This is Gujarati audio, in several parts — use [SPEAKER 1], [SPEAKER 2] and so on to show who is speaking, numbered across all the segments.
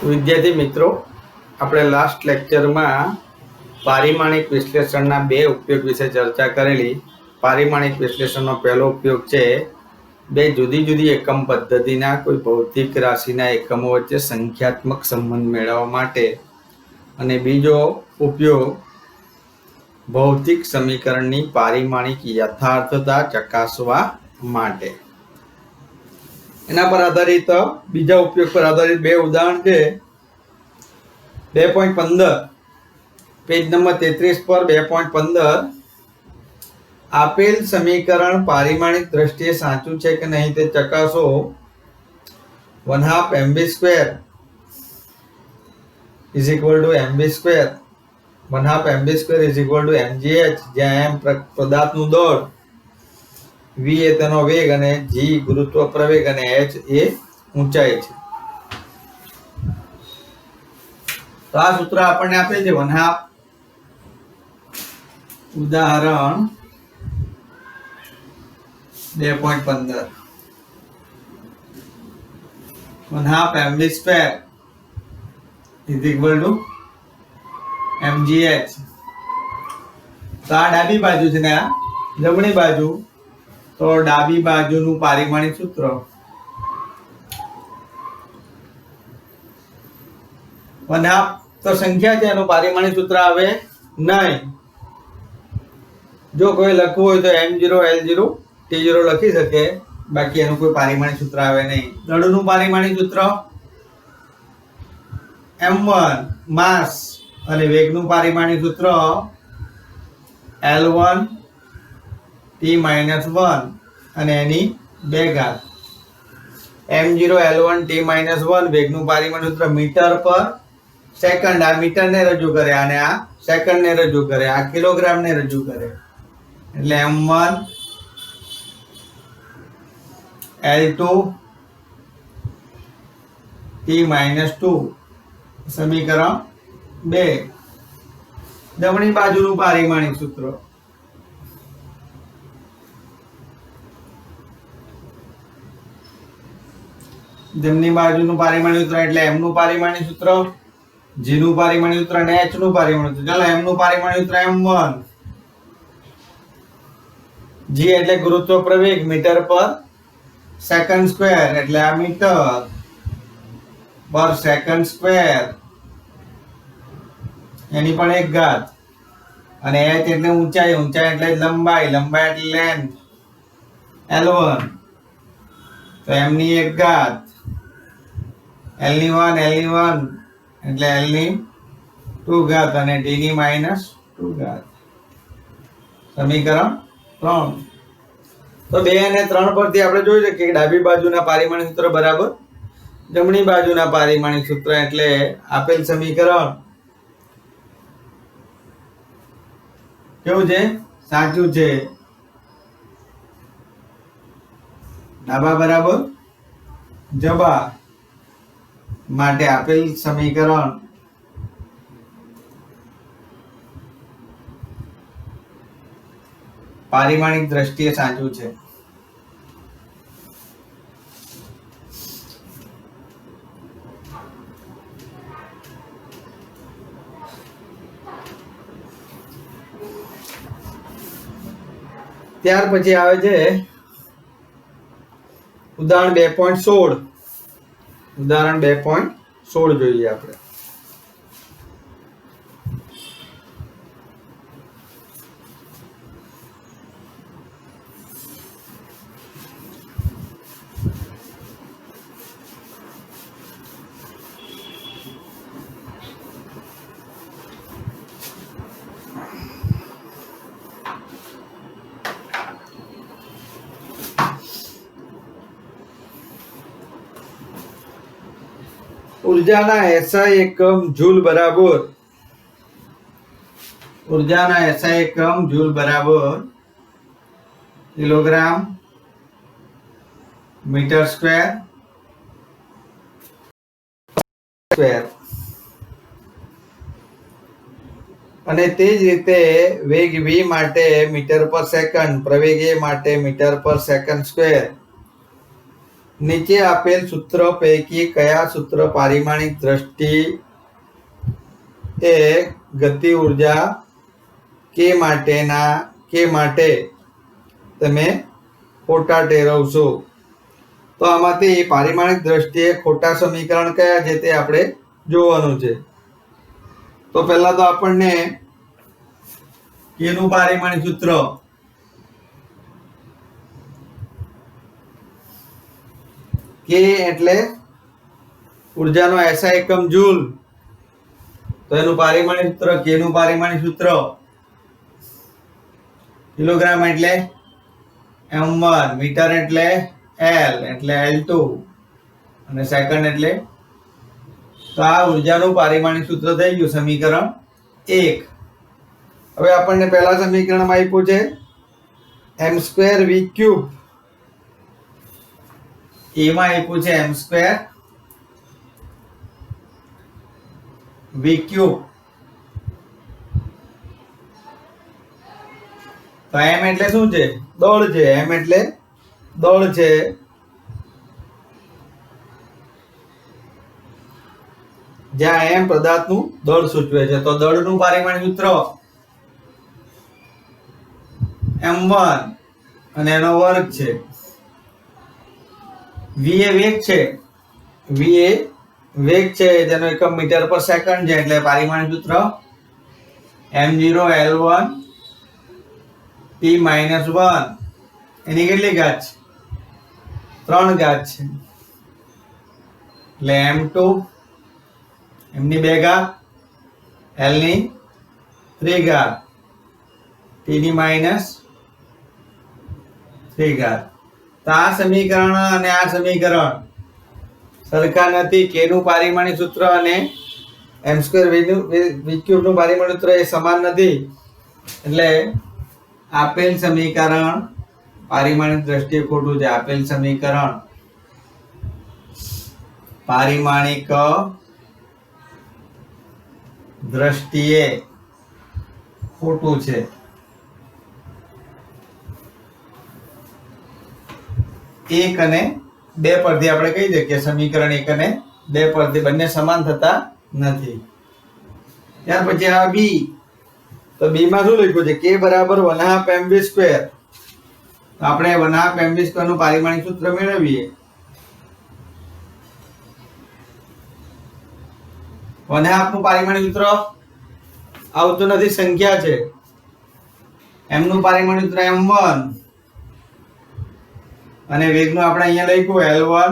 [SPEAKER 1] વિદ્યાર્થી મિત્રો, આપણે લાસ્ટ લેક્ચરમાં પારિમાણિક વિશ્લેષણના બે ઉપયોગ વિશે ચર્ચા કરેલી. પારિમાણિક વિશ્લેષણનો પહેલો ઉપયોગ છે બે જુદી જુદી એકમ પદ્ધતિના કોઈ ભૌતિક રાશિના એકમો વચ્ચે સંખ્યાત્મક સંબંધ મેળવવા માટે, અને બીજો ઉપયોગ ભૌતિક સમીકરણની પારિમાણિક યથાર્થતા ચકાસવા માટે. એના પર આધારિત બીજા ઉપયોગ પર આધારિત બે ઉદાહરણ છે. 2.15 પેજ નંબર 33 પર 2.15 આપેલ સમીકરણ પારિમાણિક દ્રષ્ટિએ સાચું છે કે નહીં તે ચકાસો. 1/2 mv² is equal to mv². 1/2 mv² is equal to mgh, જ્યાં m પદાર્થનું દળ, v એ તેનો વેગ અને g ગુરુત્વ પ્રવેગ અને h એ ઊંચાઈ છે. તો આ સૂત્ર આપણને આપે છે 1/2. ઉદાહરણ 2.15 1/2 mv² is equal to mgh. તો આ ડાબી બાજુ છે ને આ જમણી બાજુ. તો ડાબી બાજુનું પારિમાણિક સૂત્ર 1/2 તો સંખ્યા છે, એનું પારિમાણિક સૂત્ર આવે નહીં. જો કોઈ લખવું હોય તો m0 l0 t0 લખી શકે, બાકી એનું કોઈ પારિમાણિક સૂત્ર આવે નહીં. દળનું પારિમાણિક સૂત્ર m1 માસ અને વેગનું પારિમાણિક સૂત્ર l1 t-1 અને એની 2 ઘાત. m0 l1 t-1 વેગનું પારિમાણિક સૂત્ર મીટર પર સેકન્ડ. આ મીટર ને રજૂ કરે અને આ સેકન્ડ ને રજૂ કરે, આ કિલોગ્રામ ને રજૂ કરે. એટલે m1 l2 t-2 સમીકરણ 2. જમણી બાજુનું પારિમાણિક સૂત્ર જમણી બાજુનું પારિમાણિક સૂત્ર એટલે m નું પારિમાણિક સૂત્ર, g નું પારિમાણિક સૂત્ર અને h નું પારિમાણિક સૂત્ર. ચાલો m નું પારિમાણિક સૂત્ર m1. g એટલે ગુરુત્વ પ્રવેગ મીટર પર સેકન્ડ સ્ક્વેર, એટલે આ મીટર પર સેકન્ડ સ્ક્વેર એની પણ 1 ઘાત. અને h એટલે ઊંચાઈ, ઊંચાઈ એટલે લંબાઈ, લંબાઈ એટલે લેન્થ l1. તો m ની 1 ઘાત, l ની 1 એટલે l ની 2 ઘાત અને t ની -2 ઘાત. સમીકરણ 3. તો 2 અને 3 પરથી આપણે જોઈ શકીએ કે ડાબી બાજુના પારિમાણિક સૂત્ર બરાબર જમણી બાજુના પારિમાણિક સૂત્ર, એટલે આપેલ સમીકરણ કેવું છે? સાચું છે. ડાબા બરાબર જબા માટે આપેલ સમીકરણ પારિમાણિક દ્રષ્ટિએ સાચું છે. ત્યાર પછી આવે છે ઉદાહરણ 2.16. ઉદાહરણ 2.16 જોઈએ આપણે. ઊર્જાના SI એકમ જૂલ બરાબર કિલોગ્રામ મીટર સ્ક્વેર. અને તે જ રીતે વેગ v માટે મીટર પર સેકન્ડ, પ્રવેગ a માટે મીટર પર સેકન્ડ સ્ક્વેર નીચે આપેલ સૂત્ર પૈકી કયા સૂત્ર પારિમાણિક દ્રષ્ટિએ ગતિ ઉર્જા કે માટે તમે ખોટા ઠેરવશો? તો આમાંથી પારિમાણિક દ્રષ્ટિએ ખોટા સમીકરણ કયા છે તે આપણે જોવાનું છે. તો પહેલા તો આપણને કેનું પારિમાણિક સૂત્ર, કે એટલે ઉર્જાનો SI એકમ જૂલ, તો એનું પારિમાણિક સૂત્ર, કે નું પારિમાણિક સૂત્ર કિલોગ્રામ એટલે m1, મીટર એટલે L એટલે L2 અને સેકન્ડ એટલે, તો આ ઉર્જાનું પારિમાણિક સૂત્ર થઈ ગયું સમીકરણ 1. હવે આપણને પહેલા સમીકરણમાં આપ્યું છે m2v3, એમાં આપ્યું છે m2v3. તો m એટલે શું છે? દળ છે. m એટલે દળ છે. જ્યાં m પદાર્થનું દળ સૂચવે છે. તો દળનું પારિમાણિક સૂત્ર m1 અને એનો વર્ગ છે. v એ વેગ છે. v એ વેગ છે, જેનો એકમ મીટર પર સેકન્ડ છે, એટલે પારિમાણિક સૂત્ર m0L1 t-1. એની કેટલી ઘાત છે? 3 ઘાત છે. એટલે m2 એમની 2 ઘાત, L ની 3 ઘાત, t ની -3 ઘાત. તો આ સમીકરણ અને આ સમીકરણ સરખા નથી. k નું પારિમાણિક સૂત્ર અને m2v3 નું પારિમાણિક સૂત્ર એ સમાન નથી. એટલે આપેલ સમીકરણ પારિમાણિક દ્રષ્ટિએ ખોટું છે. આપેલ સમીકરણ પારિમાણિક દ્રષ્ટિએ ખોટું છે. એક અને બે પરથી આપણે કહી શકીએ સમીકરણ 1 અને 2 પરથી બંને સમાન થતા નથી. ત્યાર પછી આ બી. તો બી માં શું લખ્યું છે? k બરાબર 1/2 mv². આપણે 1/2 mv² નું પારિમાણિક સૂત્ર મેળવીએ. 1/2 નું પારિમાણિક સૂત્ર આવતું નથી, સંખ્યા છે. m નું પારિમાણિક સૂત્ર m1 અને વેગનું આપણે અહીંયા લખ્યું L1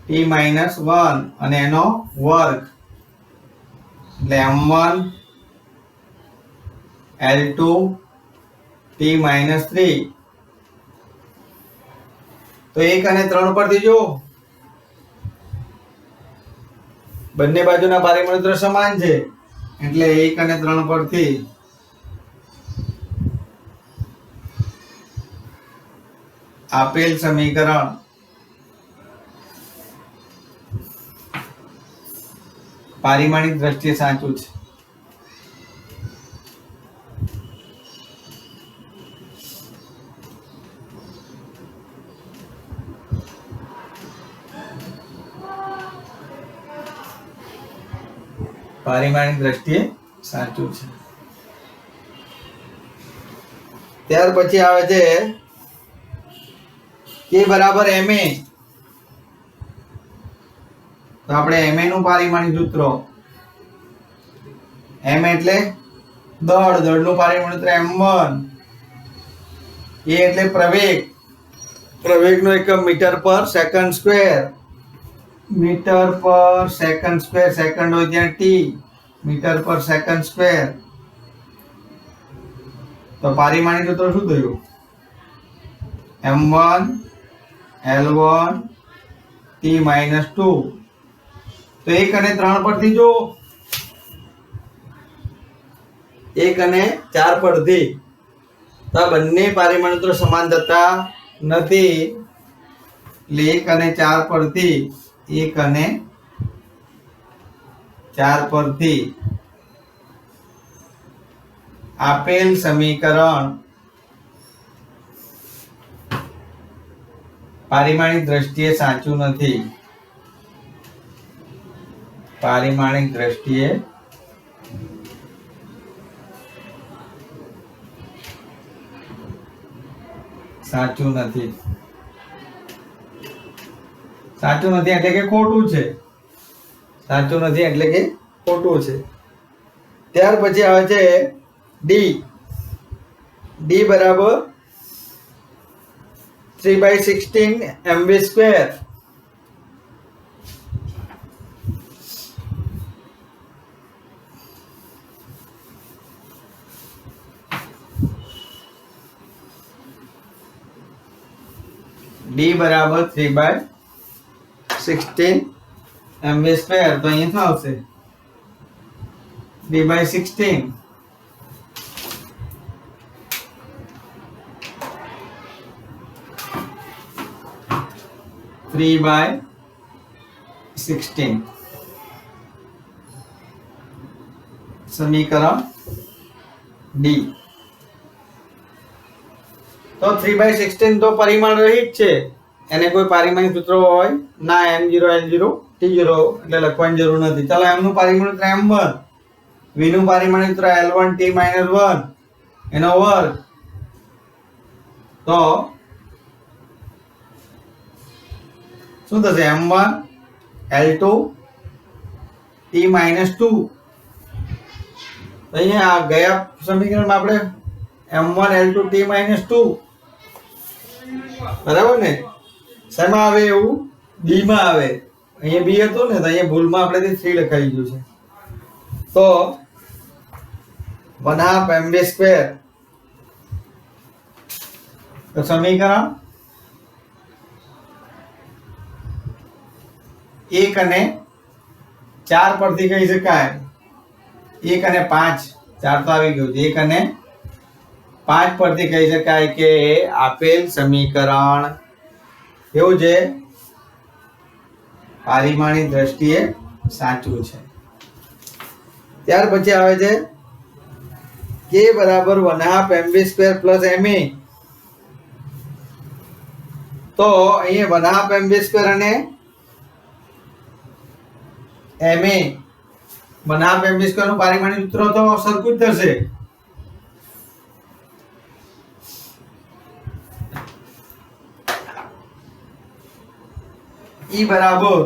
[SPEAKER 1] t-1 અને એનો વર્ગ એટલે m1 L2 t-3. તો 1 અને 3 પરથી જો બંને બાજુના પારિમાણિક સૂત્ર સમાન છે, એટલે 1 અને 3 પરથી આપેલ સમીકરણ પારિમાણિક દ્રષ્ટિએ સાચું છે. પારિમાણિક દ્રષ્ટિએ સાચું છે. ત્યાર પછી આવે છે k બરાબર ma. તો આપણે ma નું પારિમાણિક સૂત્ર, m એટલે દળનું પારિમાણિક સૂત્ર m1, a એટલે પ્રવેગનો એકમ મીટર પર સેકન્ડ સ્ક્વેર. મીટર પર સેકન્ડ સ્ક્વેર, સેકન્ડ હોય ત્યાં t, મીટર પર સેકન્ડ સ્ક્વેર. તો પારિમાણિક સૂત્ર શું થયું? m1 L1 t-2. તો 1 અને 3 પરથી જો 1 અને 4 પરથી, તો બંને પારિમાણિક સૂત્ર સમાન થતા નથી. એટલે 1 અને 4 પરથી 1 અને 4 પરથી આપેલ સમીકરણ પારિમાણિક દ્રષ્ટિએ સાચું નથી. પારિમાણિક દ્રષ્ટિએ સાચું નથી. સાચું નથી એટલે કે ખોટું છે. સાચું નથી એટલે કે ખોટું છે. ત્યાર પછી આવે છે ડી. ડી બરાબર 3/16 mv સ્ક્વેર. ડી બરાબર 3/16 mv સ્ક્વેર. તો અહીંયા શું આવશે? d/16 3/16 સમીકરણ ડી. તો 3/16 તો પરિમાણ રહિત છે, એને કોઈ પારિમાણિક સૂત્ર હોય ના. m0 l0 t0 એટલે લખવાની જરૂર નથી. ચાલો m નું પારિમાણિક સૂત્ર m1, v નું પારિમાણિક સૂત્ર l1 t - 1 એનો વર્ગ. તો શું થશે? m1 l2 t - 2. અહીંયા ગયા સમીકરણમાં આપણે m1 l2 t - 2 બરાબર ને? શેમાં આવે? એવું b માં આવે. અહીંયા b હતું ને, તો અહીંયા ભૂલમાં આપણે 3 લખાઈ ગયું છે. તો 1/2 mv સ્ક્વેર. તો સમીકરણ 1 અને 4 પરથી કહી શકાય. 1 અને 5, 4 તો આવી ગયું છે. 1 અને 5 પરથી કહી શકાય કે આપેલ સમીકરણ કેવું છે? પારિમાણિક દ્રષ્ટિએ સાચું છે. ત્યાર પછી આવે છે k બરાબર 1/2 mv સ્ક્વેર પ્લસ ma. તો અહીંયા 1/2 mv સ્ક્વેર અને ma 1/2 mv સ્ક્વેર નું પારિમાણિક સૂત્ર તો સરખું જ થશે. E બરાબર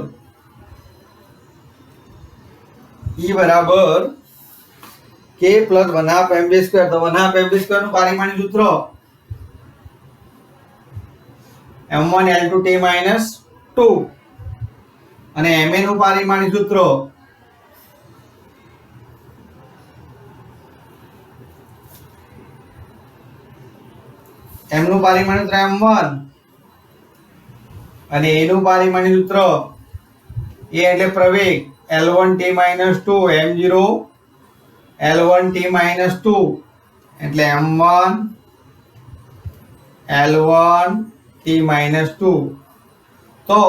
[SPEAKER 1] k પ્લસ 1/2 mv સ્ક્વેર. તો 1/2 mv સ્ક્વેર નું પારિમાણિક સૂત્ર m1 l2 t - 2 અને ma નું પારિમાણિક સૂત્ર m નું પારિમાણિક સૂત્ર m1 અને a નું પારિમાણિક સૂત્ર a એટલે પ્રવેગ l1 t - 2 m0 l1 t - 2 એટલે m1 l1 t - 2. તો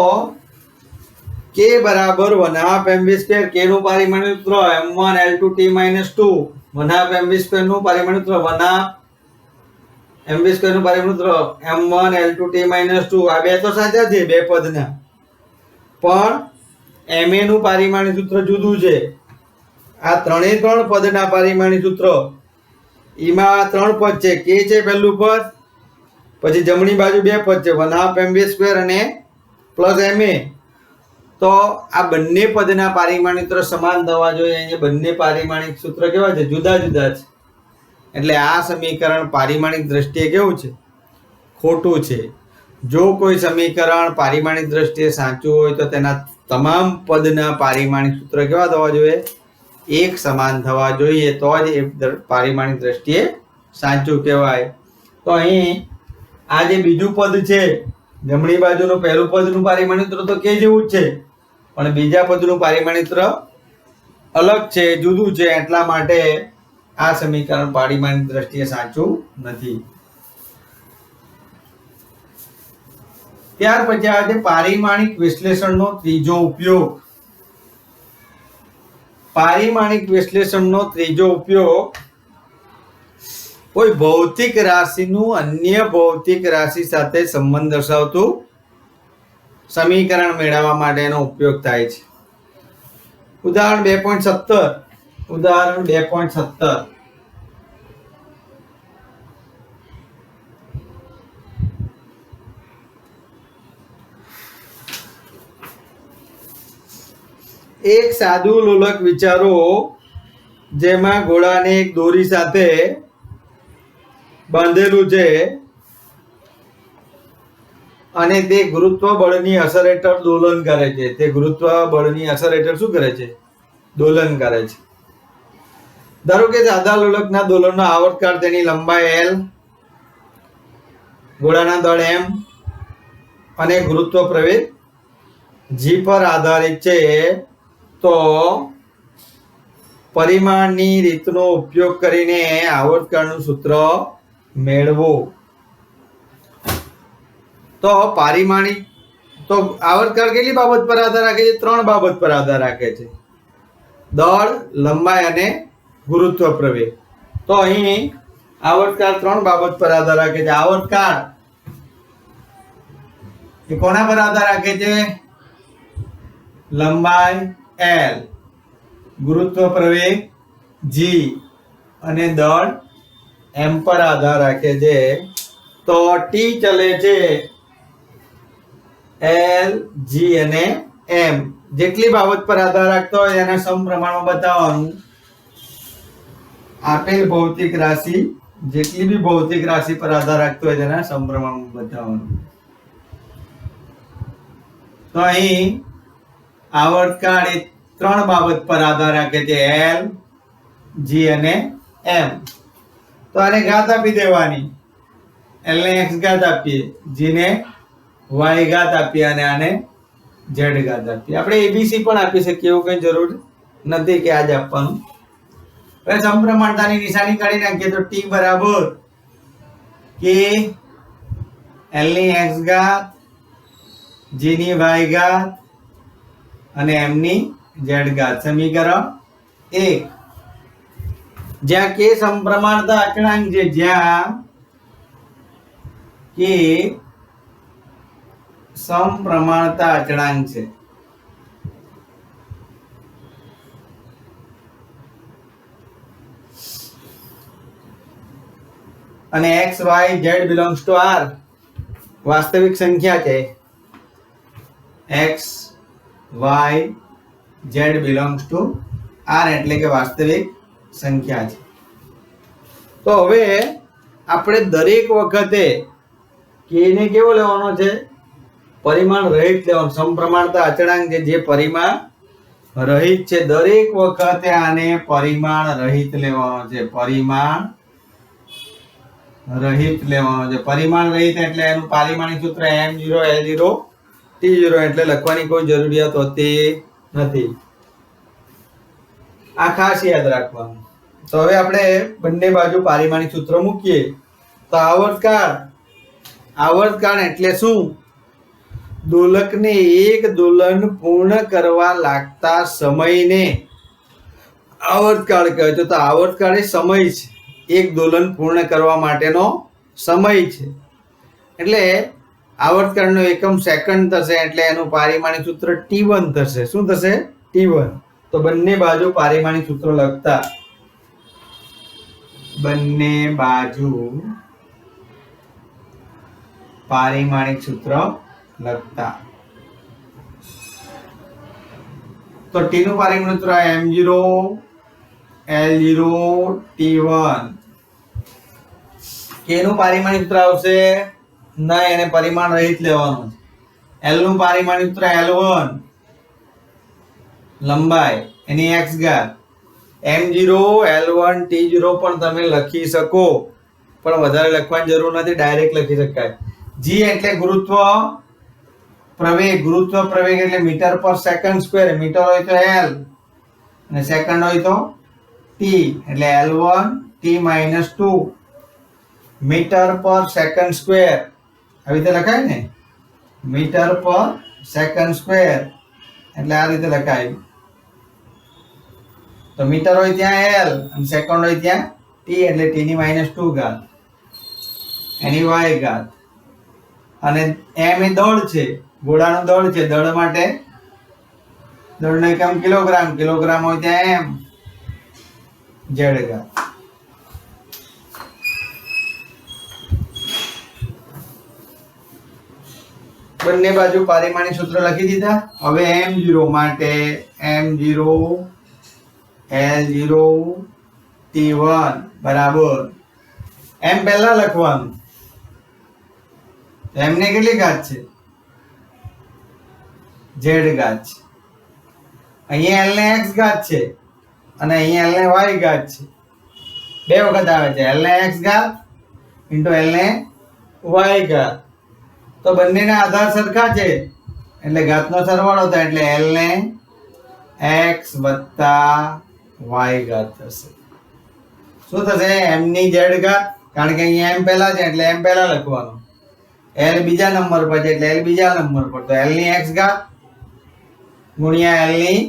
[SPEAKER 1] k બરાબર 1/2 mv સ્ક્વેર. k નું પારિમાણિક સૂત્ર m1 l2 t - 2 1/2 mv square નું પારિમાણિક સૂત્ર 1/2 mv સ્ક્વેર નું પારિમાણિક સૂત્ર m1 l2 t - 2. આ બે તો સાચા છે, બે પદના. પણ ma નું પારિમાણિક સૂત્ર જુદું છે. આ ત્રણ પદના પારિમાણિક સૂત્ર. એમાં 3 પદ છે. k છે પહેલું પદ, પછી જમણી બાજુ 2 પદ છે 1/2 mv સ્ક્વેર અને પ્લસ ma. તો આ બંને પદના પારિમાણિક સૂત્ર સમાન થવા જોઈએ. અહીંયા બંને પારિમાણિક સૂત્ર કેવા છે? જુદા જુદા છે. એટલે આ સમીકરણ પારિમાણિક દ્રષ્ટિએ કેવું છે? ખોટું છે. જો કોઈ સમીકરણ પારિમાણિક દ્રષ્ટિએ સાચું હોય તો તેના તમામ પદના પારિમાણિક સૂત્ર કેવા થવા જોઈએ? એક સમાન થવા જોઈએ. તો જ એ પારિમાણિક દ્રષ્ટિએ સાચું કહેવાય. તો અહીં આ જે બીજું પદ છે, જમણી બાજુનું પહેલું પદનું પારિમાણિક સૂત્ર તો કે જેવું જ છે, પણ બીજા પદનું પારિમાણિક સૂત્ર અલગ છે, જુદું છે. એટલા માટે આ સમીકરણ પારિમાણિક દ્રષ્ટિએ સાચું નથી. ત્યાર પછી આવે છે પારિમાણિક વિશ્લેષણનો ત્રીજો ઉપયોગ. પારિમાણિક વિશ્લેષણનો ત્રીજો ઉપયોગ કોઈ ભૌતિક રાશિનું અન્ય ભૌતિક રાશિ સાથે સંબંધ દર્શાવતું સમીકરણ મેળવવા માટેનો ઉપયોગ થાય છે. ઉદાહરણ 2.17. ઉદાહરણ 2.17. એક સાદું લોલક વિચારો જેમાં ઘોડાને એક દોરી સાથે બાંધેલું છે અને તે ગુરુત્વ બળની અસર હેઠળ દોલન કરે છે. તે ગુરુત્વ બળની અસર હેઠળ શું કરે છે? દોલન કરે છે. ધારો કે સાદા લોલકના દોલનનો આવર્તકાળ, તેની લંબાઈ L, ઘોડાના દળ M અને ગુરુત્વ પ્રવેગ G પર આધારિત છે. તો પરિમાણની રીતનો ઉપયોગ કરીને આવર્તકાળનું સૂત્ર મેળવો. તો પારિમાણિક તો આવર્તકાળ કેટલી બાબત પર આધાર રાખે છે? 3 બાબત પર આધાર રાખે છે: દળ, લંબાઈ અને ગુરુત્વ પ્રવેગ. તો અહીં આવર્તકાળ 3 બાબત પર આધાર રાખે છે. આવર્તકાળ એ કોના પર આધાર રાખે છે? લંબાઈ L, ગુરુત્વ પ્રવેગ G અને દળ M પર આધાર રાખે છે. તો T ચલે છે L, G અને M. જેટલી બાબત પર આધાર રાખતો હોય એના સમપ્રમાણમાં બતાવવાનું. આપેલ ભૌતિક રાશિ જેટલી બી ભૌતિક રાશિ પર આધાર રાખતો હોય તેના સમપ્રમાણમાં બતાવવાનું. તો અહીં આવર્તકાળ એ 3 બાબત પર આધાર રાખે છે: L, G અને M. તો આને ઘાત આપી દેવાની. L ને x ઘાત આપીએ, G ને y ઘાત આપીએ અને આને z ઘાત આપીએ. આપણે ABC પણ આપી શકીએ, એવું કઈ જરૂર નથી કે આ જ આપવાનું. હવે સમપ્રમાણતાની નિશાની કાઢી નાખીએ તો T બરાબર k L ની x ઘાત, G ની y ઘાત અને M ની z ઘાત. સમીકરણ 1. જ્યાં k સમપ્રમાણતા અચળાંક છે, જ્યાં k સમપ્રમાણતા અચળાંક છે. અને x, y, z belongs to R વાસ્તવિક સંખ્યા છે. x, y, z belongs to R એટલે કે વાસ્તવિક સંખ્યા છે. તો હવે આપણે દરેક વખતે k ને કેવો લેવાનો છે? પરિમાણ રહિત લેવાનો. સમપ્રમાણતા અચળાંક જે પરિમાણ રહિત છે, દરેક વખતે આને પરિમાણ રહિત લેવાનો છે. પરિમાણ રહિત લેવાનો છે. પરિમાણ રહિત એટલે એનું પારિમાણિક સૂત્ર m0 l0 t0 એટલે લખવાની કોઈ જરૂરિયાત હોતી નથી. આ ખાસ યાદ રાખવાનું. તો હવે આપણે બંને બાજુ પારિમાણિક સૂત્ર મૂકીએ. તો આવર્તકાળ એટલે શું? દોલકને એક દોલન પૂર્ણ કરવા લાગતા સમયને આવર્તકાળ કહે છે. તો આવર્તકાળ એ સમય છે, એક દોલન પૂર્ણ કરવા માટેનો સમય છે. એટલે આવર્તકાળનો એકમ સેકન્ડ થશે, એટલે એનું પારિમાણિક સૂત્ર T1 થશે. શું થશે? T1. તો બંને બાજુ પારિમાણિક સૂત્ર લખતા, બંને બાજુ પારિમાણિક સૂત્ર લખતા. તો T નું પારિમાણિક સૂત્ર m0 l0 t1. k નું પારિમાણિક સૂત્ર આવશે નહીં, એને પરિમાણ રહિત લેવાનું. l નું પારિમાણિક સૂત્ર l1 લંબાઈ એની x ઘાત. m0 l1 t0 પણ તમે લખી શકો, પણ વધારે લખવાની જરૂર નથી, ડાયરેક્ટ લખી શકાય. g એટલે ગુરુત્વ પ્રવેગ એટલે મીટર પર સેકન્ડ સ્ક્વેર. મીટર હોય તો l અને સેકન્ડ હોય તો t, એટલે l1 t - 2 મીટર પર સેકન્ડ સ્ક્વેર. આવી રીતે લખાય ને, મીટર પર સેકન્ડ સ્ક્વેર એટલે આ રીતે લખાય. તો મીટર હોય ત્યાં l અને સેકન્ડ હોય ત્યાં t, એટલે t ની -2 ઘાત એની y ઘાત. અને m એ દળ છે, ગોળાનું દળ છે, દળ માટે દળનો એકમ કિલોગ્રામ, કિલોગ્રામ હોય ત્યાં એમ ઝેડ ઘાત. બંને બાજુ પારિમાણિક સૂત્ર લખી દીધા. હવે m0 માટે m0 L0 T1 બરાબર m પહેલા લખવાનું. m ને કેટલી ઘાત છે? z ઘાત છે. અહીંયા l ને x ઘાત છે અને અહીંયા l ને y ઘાત છે. બે વખત આવે છે, l ને x ઘાત ઇન્ટુ l ને y ઘાત. તો બંનેના આધાર સરખા છે એટલે ઘાતનો સરવાળો થાય એટલે l ને x વત્તા y ઘાત થશે. શું થશે? m ની z ઘાત, કારણ કે અહીંયા m પહેલા છે એટલે m પહેલા લખવાનું. l બીજા નંબર પર છે એટલે l બીજા નંબર પર, તો l ની x ઘાત ગુણ્યા l ની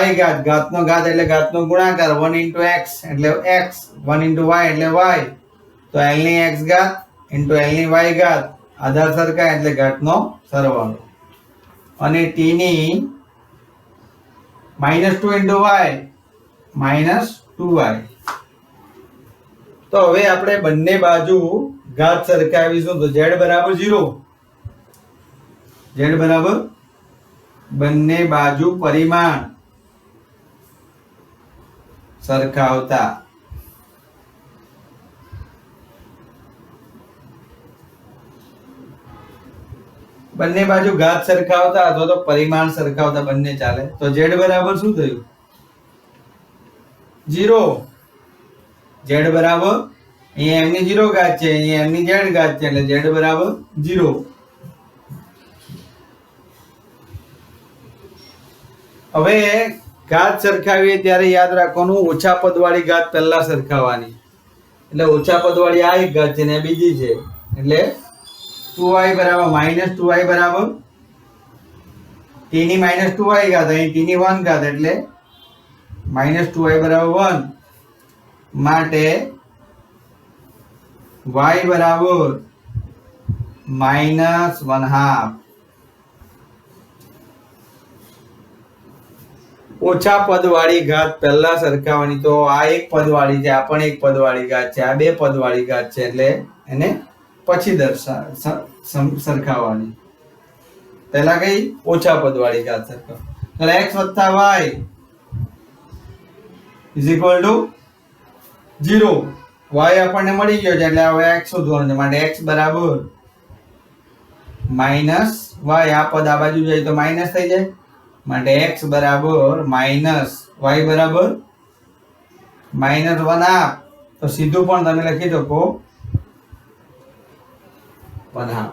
[SPEAKER 1] y ઘાત. ઘાતનો ઘાત એટલે ઘાતનો ગુણાકાર, 1 into x એટલે x, 1 into y એટલે y. તો l ની x ઘાત into l ની y ઘાત, આધાર સરખા એટલે ઘાતનો સરવાળો. અને t ની -2 into y -2y. તો હવે આપણે બંને બાજુ ઘાત સરખાવીશું. તો z બરાબર 0, z બરાબર બંને બાજુ પરિમાણ સરખાવતા બંને બાજુ ઘાત સરખાવતા અથવા તો પરિમાણ સરખાવતા બંને ચાલે. તો z બરાબર શું થયું? 0. z બરાબર અહીંયા m ની 0 ઘાત છે, અહીંયા m ની z ઘાત છે એટલે z બરાબર 0. હવે ઘાત સરખાવીએ ત્યારે યાદ રાખવાનું ઓછા પદવાળી ઘાત પહેલા સરખાવવાની. એટલે ઓછા પદવાળી આ એક ઘાત છે ને બીજી છે એટલે 2y બરાબર -2y બરાબર t ની -2y ઘાત, અહીં t ની 1 ઘાત એટલે -2y બરાબર 1 માટે y બરાબર -1/2. ઓછા પદવાળી ઘાત પહેલા સરખાવવાની. તો આ એક પદવાળી છે, આ પણ એક પદવાળી ઘાત છે, આ બે પદવાળી ઘાત છે એટલે એને પછી સરખાવવાની. પહેલા કઈ? ઓછા પદવાળી ઘાત સરખાવ. એટલે x વત્તા y is equal to 0. y આપણને મળી ગયો છે એટલે હવે x શોધવાનું છે. માટે x બરાબર માઈનસ y. આ પદ આ બાજુ જાય તો માઈનસ થઈ જાય. માટે x બરાબર માઈનસ y બરાબર -1/2. તો સીધું પણ તમે લખી શકો 1/2.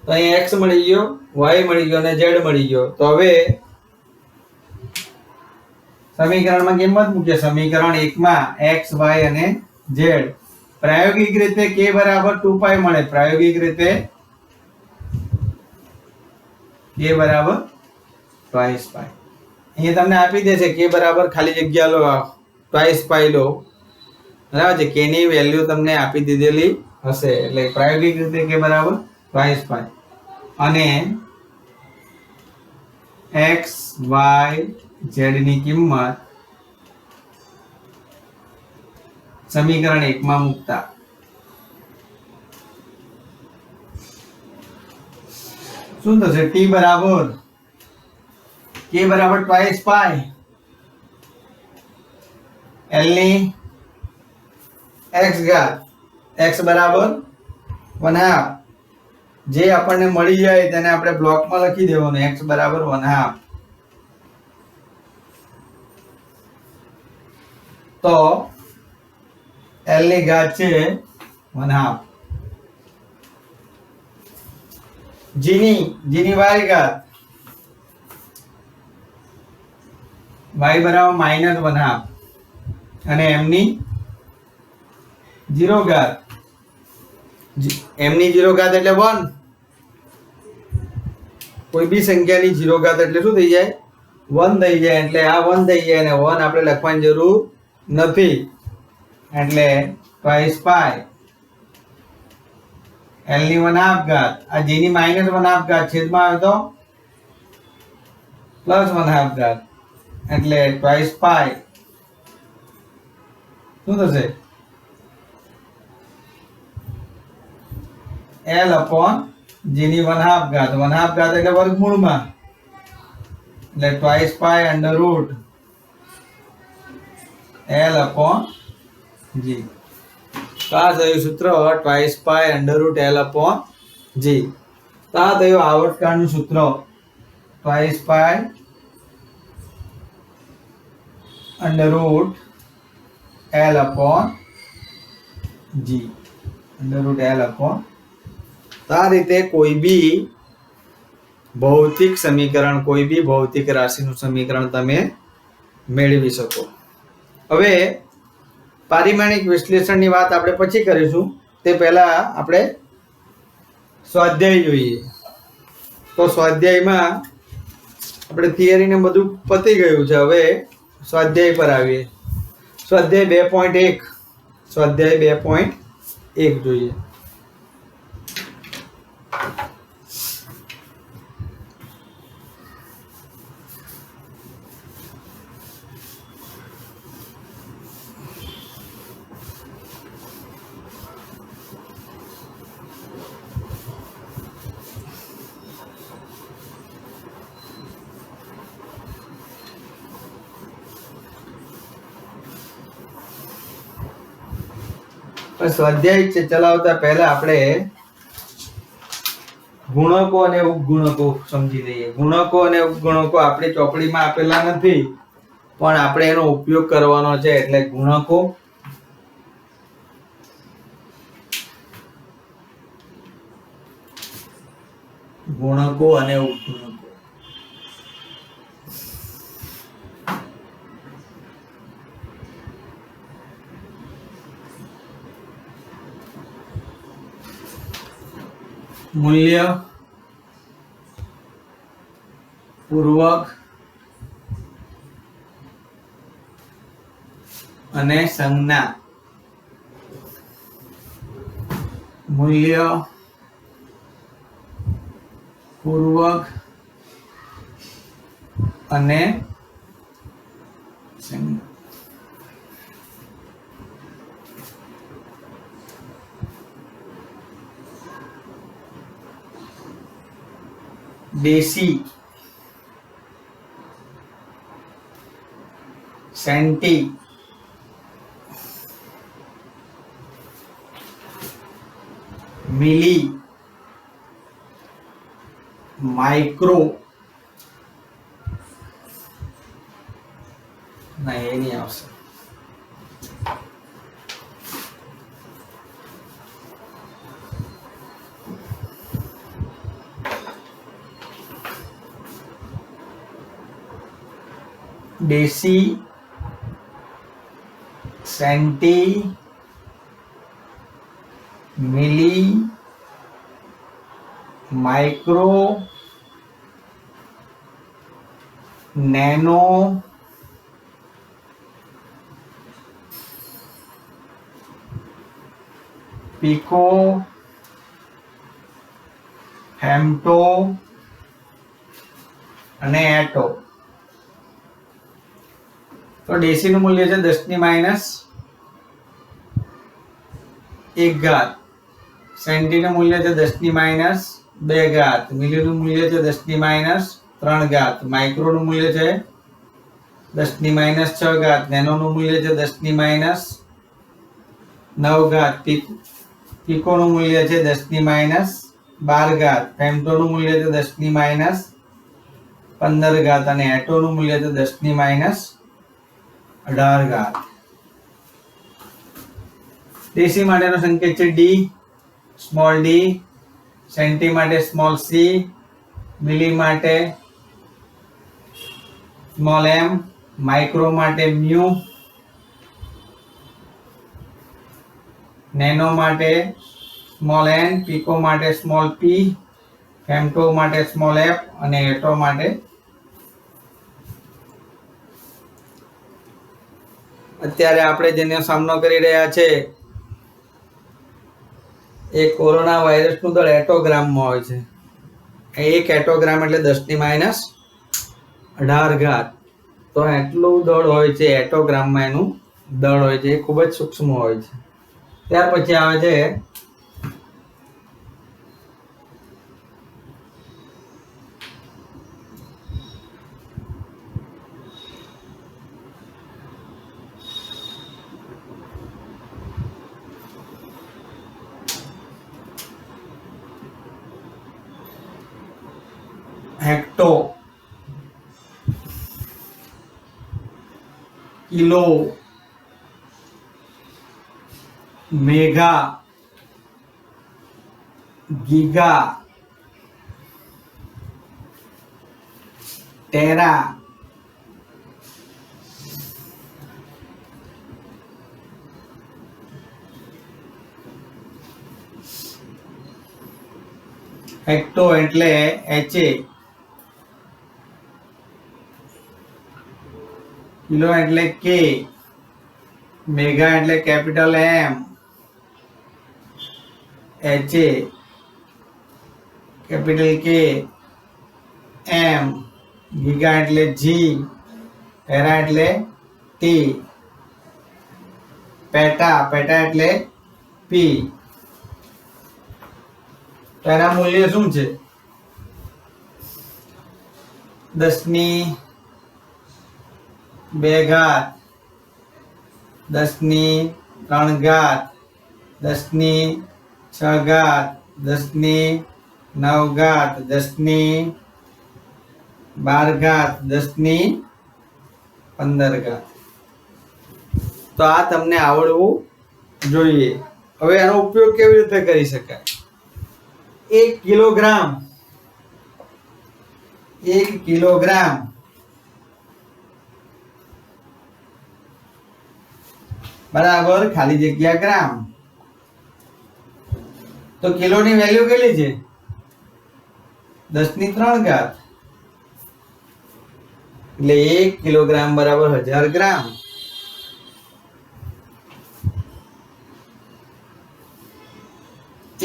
[SPEAKER 1] તો અહીં x મળી ગયો, y મળી ગયો અને z મળી ગયો. તો હવે સમીકરણમાં કિંમત મૂકીએ. સમીકરણ 1 માં x, y અને z. પ્રાયોગિક રીતે k બરાબર 2π મળે. પ્રાયોગિક રીતે k બરાબર 2π. અહીંયા તમને આપી દેશે k બરાબર ખાલી જગ્યા લો, 2π લો, બરાબર છે. k ની વેલ્યુ તમને આપી દીધેલી હશે એટલે પ્રાયોગિક રીતે k બરાબર 2π. અને x, y, z ની કિંમત સમીકરણ 1 માં મૂકતા શું થશે? t બરાબર k બરાબર 2π, l ની x ઘાત, x બરાબર 1/2. જે આપણને મળી જાય તેને આપણે બ્લોકમાં લખી દેવાનું. x બરાબર 1/2. તો l ની ઘાત છે 1/2. g ની y ઘાત, y બરાબર -1/2 અને m ની 0 ઘાત. m ની 0 ઘાત એટલે 1. કોઈ બી સંખ્યાની 0 ઘાત એટલે શું થઈ જાય? 1 થઈ જાય. એટલે આ 1 થઈ જાય અને 1 આપણે લખવાની જરૂર નથી. એટલે 2π L ની 1/2 ઘાત, આ G ની -1/2 ઘાત છેદમાં આવે તો +1/2 ઘાત, એટલે twice pi શું થશે? L upon G ની 1/2 ઘાત, 1/2 ઘાત એટલે વર્ગમૂળમાં, એટલે twice pi under root L upon G. તો આ થયું સૂત્ર twice pi under root L upon G. તો આ થયું આવર્તકાળનું સૂત્ર twice pi under root L upon G, under root L upon. તો આ રીતે કોઈ બી ભૌતિક સમીકરણ, કોઈ બી ભૌતિક રાશિનું સમીકરણ તમે મેળવી શકો. હવે પારિમાણિક વિશ્લેષણની વાત આપણે પછી કરીશું, તે પહેલા આપણે સ્વાધ્યાય જોઈએ. તો સ્વાધ્યાયમાં આપણે થિયરી ને બધું પતી ગયું છે. હવે સ્વાધ્યાય પર આવીએ. સ્વાધ્યાય 2.1, સ્વાધ્યાય 2.1 જોઈએ. સ્વાધ્યાય ચલાવતા પહેલા આપણે ગુણકો અને ઉપગુણકો સમજી લઈએ. ગુણકો અને ઉપગુણકો આપણી ચોપડીમાં આપેલા નથી, પણ આપણે એનો ઉપયોગ કરવાનો છે. એટલે ગુણકો અને ઉપગુણકો. મૂલ્ય, પૂર્વક અને સંજ્ઞા. મૂલ્ય, પૂર્વક અને સંજ્ઞા. દેશી, સેન્ટી, મિલી, માઇક્રો, ના એ નહીં આવશે. દેશી, સેન્ટી, મિલી, માઇક્રો, નેનો, પીકો, ફેમ્ટો અને એટો. તો ડેસી નું મૂલ્ય છે 10 ની -1 ઘાત, સેન્ટી નું મૂલ્ય છે 10 ની -2 ઘાત, મિલી નું મૂલ્ય છે 10 ની -3 ઘાત, માઇક્રો નું મૂલ્ય છે 10 ની -6 ઘાત, નેનો નું મૂલ્ય છે 10 ની -9 ઘાત, પીકો નું મૂલ્ય છે 10 ની -12 ઘાત, ફેમ્ટો નું મૂલ્ય છે 10 ની -15 ઘાત અને એટો નું મૂલ્ય છે 10 ની -18 ઘાત. દેશી માટેનો સંકેત છે ડી, સ્મોલ ડી, સેન્ટી માટે સ્મોલ સી, મિલી માટે સ્મોલ એમ, માઇક્રો માટે મ્યુ, નેનો માટે સ્મોલ એન, પીકો માટે સ્મોલ પી, ફેમ્ટો માટે સ્મોલ એફ અને એટો માટે અત્યારે આપણે જેનો સામનો કરી રહ્યા છે એ કોરોના વાયરસનું દળ એટોગ્રામમાં હોય છે. 1 એટોગ્રામ એટલે 10⁻18. તો એટલું દળ હોય છે એટોગ્રામમાં, એનું દળ હોય છે, એ ખૂબ જ સૂક્ષ્મ હોય છે. ત્યાર પછી આવે છે हेक्टो, किलो, मेगा, गीगा, टेरा, हेक्टो एटले HA, किलो एटले K, मेगा एटले capital M, HA capital K, M, giga एटले G, टेरा एटले T, पेटा पेटा एटले P. तो एना मूल्य शुं छे? 10⁻², 10⁻3, 10⁻6, 10⁻9, 10⁻12, 10⁻15. તો આ તમને આવડવું જોઈએ. હવે આનો ઉપયોગ કેવી રીતે કરી શકાય? 1 કિલોગ્રામ, 1 કિલોગ્રામ બરાબર ખાલી જગ્યા ગ્રામ. તો કિલોની વેલ્યુ કેટલી છે? 10⁻3. એટલે 1 કિલોગ્રામ બરાબર 1000 ગ્રામ.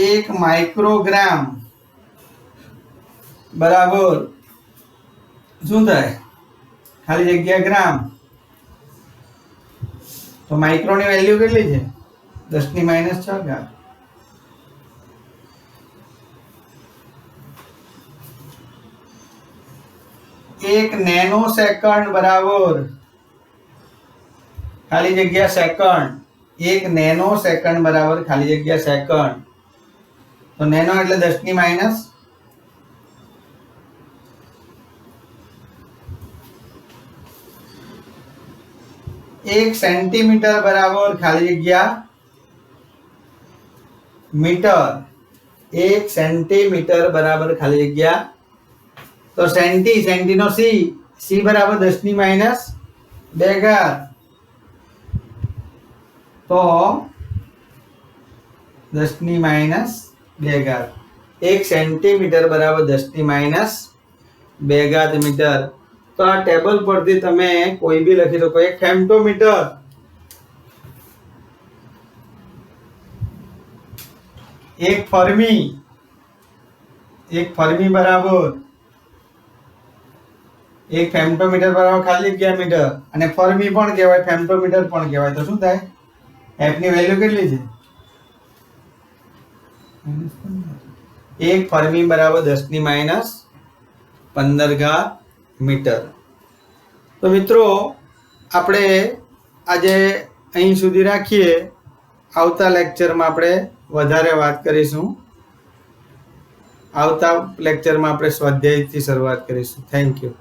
[SPEAKER 1] 1 માઇક્રોગ્રામ બરાબર શું થાય? ખાલી જગ્યા ગ્રામ. તો માઇક્રોની વેલ્યુ કેટલી છે? 10⁻6. 1 નેનો સેકન્ડ બરાબર ખાલી જગ્યા સેકન્ડ. 1 નેનો સેકન્ડ બરાબર ખાલી જગ્યા સેકન્ડ. તો નેનો એટલે 10⁻. 1 સેન્ટીમીટર બરાબર ખાલી જગ્યા મીટર. 1 સેન્ટીમીટર બરાબર ખાલી જગ્યા, તો સેન્ટી નો સી બરાબર 10⁻². તો 10⁻². 1 સેન્ટીમીટર બરાબર 10⁻² મીટર. તો આ ટેબલ પરથી તમે કોઈ બી લખી શકો. 1 ફેમ્ટોમીટર, 1 ફર્મી, 1 ફર્મી બરાબર 1 ફેમ્ટોમીટર બરાબર ખાલી જગ્યા મીટર. અને ફર્મી પણ કહેવાય, ફેમ્ટોમીટર પણ કહેવાય. તો શું થાય? f ની વેલ્યુ કેટલી છે? 1 ફર્મી બરાબર 10⁻15 મીટર. તો મિત્રો આપણે આજે અહીં સુધી રાખીએ. આવતા લેક્ચરમાં આપણે વધારે વાત કરીશું. આવતા લેક્ચરમાં આપણે સ્વાધ્યાયથી શરૂઆત કરીશું. Thank you.